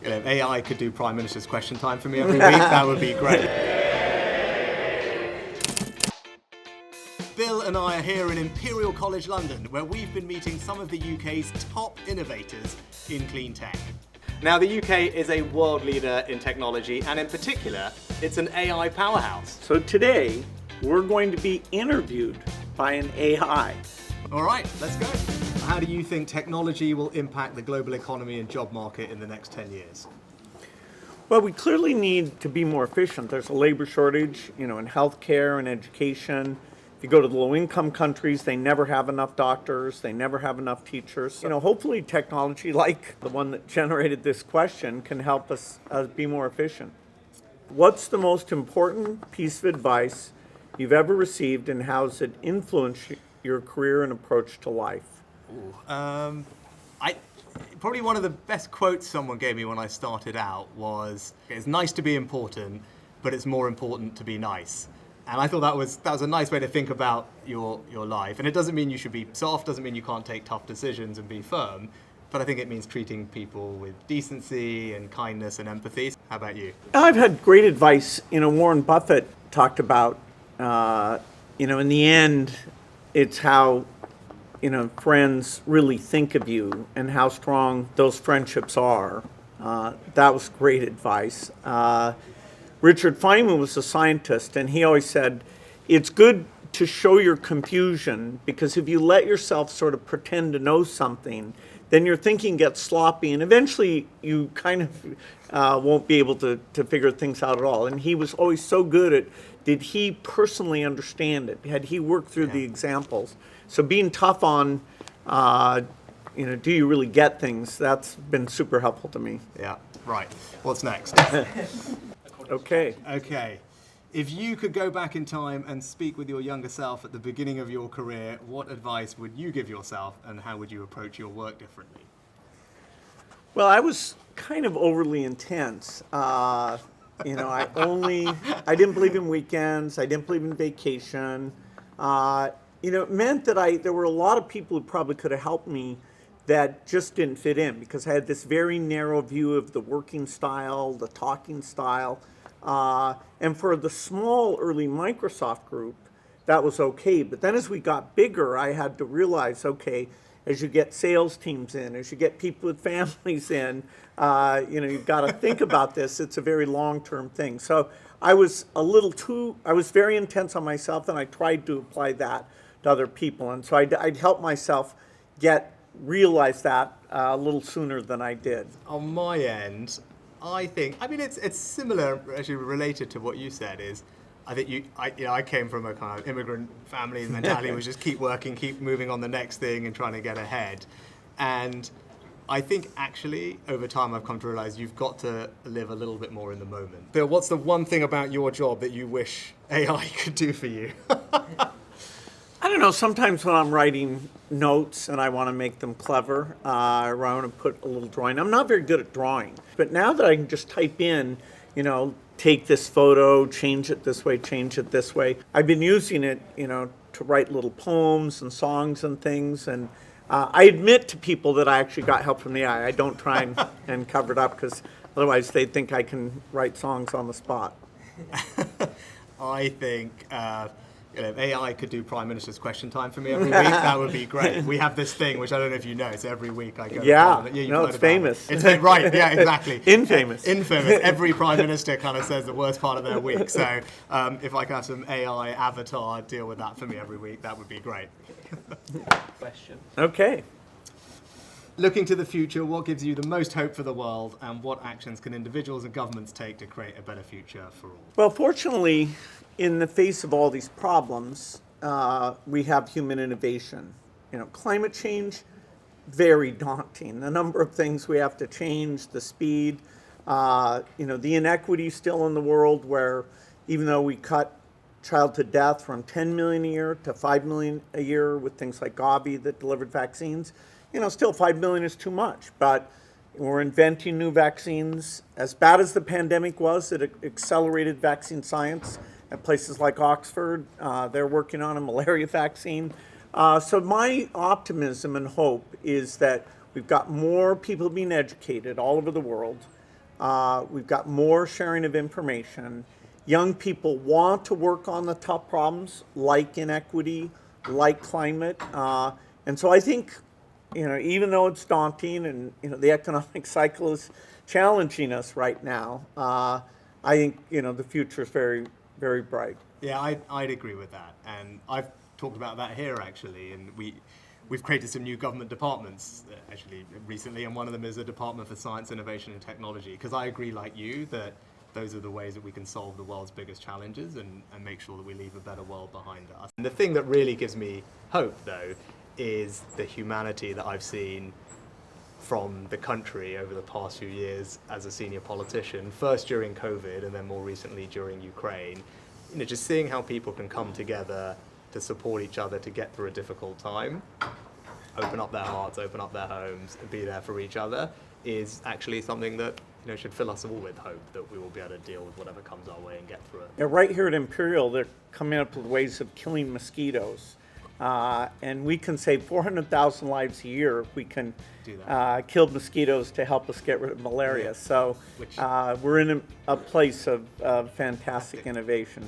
If AI could do Prime Minister's question time for me every week, that would be great. Bill and I are here in Imperial College London, where we've been meeting some of the UK's top innovators in clean tech. Now, the UK is a world leader in technology, and in particular, it's an AI powerhouse. So today, we're going to be interviewed by an AI. All right, let's go. How do you think technology will impact the global economy and job market in the next 10 years? Well, we clearly need to be more efficient. There's a labor shortage, in healthcare and education. If you go to the low-income countries, they never have enough doctors, they never have enough teachers. Hopefully technology like the one that generated this question can help us be more efficient. What's the most important piece of advice you've ever received, and how has it influenced your career and approach to life? Probably one of the best quotes someone gave me when I started out was, "It's nice to be important, but it's more important to be nice." And I thought that was a nice way to think about your life. And it doesn't mean you should be soft, doesn't mean you can't take tough decisions and be firm, but I think it means treating people with decency and kindness and empathy. How about you? I've had great advice. Warren Buffett talked about, in the end, it's how, friends really think of you and how strong those friendships are. That was great advice. Richard Feynman was a scientist, and he always said, it's good to show your confusion, because if you let yourself sort of pretend to know something, then your thinking gets sloppy, and eventually you kind of won't be able to figure things out at all. And he was always so good at, did he personally understand it? Had he worked through the examples? So being tough on, do you really get things? That's been super helpful to me. Yeah, right. What's next? Okay. If you could go back in time and speak with your younger self at the beginning of your career, what advice would you give yourself, and how would you approach your work differently? Well, I was kind of overly intense. I didn't believe in weekends. I didn't believe in vacation. It meant that there were a lot of people who probably could have helped me that just didn't fit in, because I had this very narrow view of the working style, the talking style. And for the small early Microsoft group, that was okay. But then as we got bigger, I had to realize, okay, as you get sales teams in, as you get people with families in, you've got to think about this. It's a very long-term thing. So I was very intense on myself, and I tried to apply that to other people. And so I'd help myself realize that a little sooner than I did. On my end, I think, it's similar, actually related to what you said, is I came from a kind of immigrant family, and mentality was just keep working, keep moving on the next thing and trying to get ahead. And I think actually over time I've come to realize you've got to live a little bit more in the moment. Bill, what's the one thing about your job that you wish AI could do for you? I don't know, sometimes when I'm writing notes and I want to make them clever, I want to put a little drawing. I'm not very good at drawing, but now that I can just type in, take this photo, change it this way, change it this way, I've been using it, to write little poems and songs and things. And I admit to people that I actually got help from the AI. I don't try and cover it up, because otherwise they'd think I can write songs on the spot. I think if AI could do Prime Minister's question time for me every week, that would be great. We have this thing, which I don't know if you know, so every week I go to Parliament. It's famous. It's right, yeah, exactly. Infamous. Every Prime Minister kind of says the worst part of their week. So if I could have some AI avatar deal with that for me every week, that would be great. Question. Okay. Looking to the future, what gives you the most hope for the world, and what actions can individuals and governments take to create a better future for all? Well, fortunately, in the face of all these problems, we have human innovation. Climate change, very daunting. The number of things we have to change, the speed, the inequity still in the world, where even though we cut childhood death from 10 million a year to 5 million a year with things like Gavi that delivered vaccines, still 5 million is too much. But we're inventing new vaccines. As bad as the pandemic was, it accelerated vaccine science at places like Oxford. They're working on a malaria vaccine. So my optimism and hope is that we've got more people being educated all over the world. We've got more sharing of information. Young people want to work on the tough problems like inequity, like climate. And so I think, even though it's daunting and, the economic cycle is challenging us right now, I think, the future is very, very bright. Yeah, I'd agree with that. And I've talked about that here, actually. And we've created some new government departments, actually, recently. And one of them is a Department for Science, Innovation and Technology. Because I agree, like you, that those are the ways that we can solve the world's biggest challenges and make sure that we leave a better world behind us. And the thing that really gives me hope, though, is the humanity that I've seen from the country over the past few years as a senior politician, first during COVID and then more recently during Ukraine. Just seeing how people can come together to support each other to get through a difficult time, open up their hearts, open up their homes, and be there for each other is actually something that should fill us all with hope that we will be able to deal with whatever comes our way and get through it. Yeah, right here at Imperial, they're coming up with ways of killing mosquitoes. And we can save 400,000 lives a year if we can kill mosquitoes to help us get rid of malaria. So we're in a place of fantastic innovation.